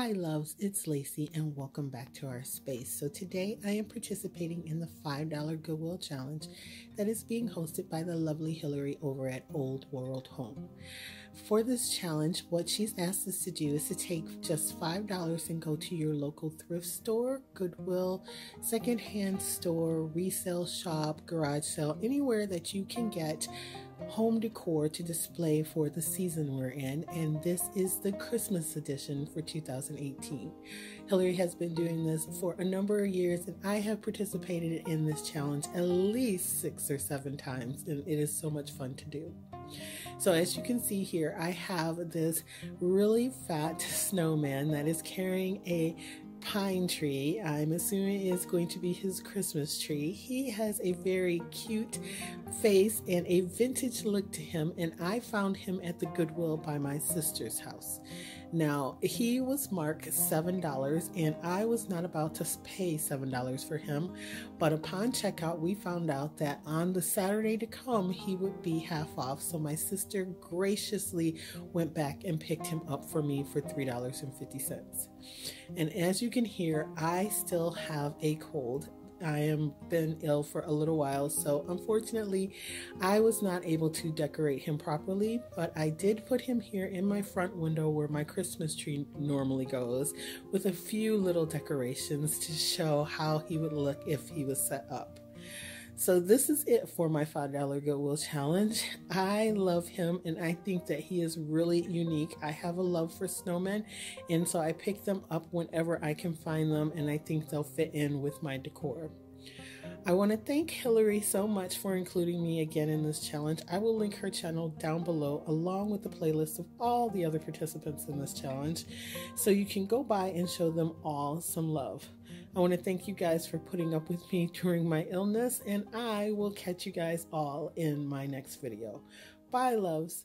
Hi loves, it's Lacey and welcome back to our space. So today I am participating in the $5 Goodwill challenge that is being hosted by the lovely Hilary over at Old World Home. For this challenge, what she's asked us to do is to take just $5 and go to your local thrift store, Goodwill, secondhand store, resale shop, garage sale, anywhere that you can get home decor to display for the season we're in, and this is the Christmas edition for 2018. Hilary has been doing this for a number of years, and I have participated in this challenge at least 6 or 7 times, and it is so much fun to do. So as you can see here, I have this really fat snowman that is carrying a pine tree. I'm assuming it's going to be his Christmas tree. He has a very cute face and a vintage look to him, and I found him at the Goodwill by my sister's house. Now, he was marked $7, and I was not about to pay $7 for him, but upon checkout, we found out that on the Saturday to come, he would be half off, so my sister graciously went back and picked him up for me for $3.50. And as you can hear, I still have a cold. I am been ill for a little while, so unfortunately I was not able to decorate him properly, but I did put him here in my front window where my Christmas tree normally goes, with a few little decorations to show how he would look if he was set up. So this is it for my $5 Goodwill challenge. I love him and I think that he is really unique. I have a love for snowmen, and so I pick them up whenever I can find them, and I think they'll fit in with my decor. I want to thank Hilary so much for including me again in this challenge. I will link her channel down below along with the playlist of all the other participants in this challenge, so you can go by and show them all some love. I want to thank you guys for putting up with me during my illness, and I will catch you guys all in my next video. Bye, loves.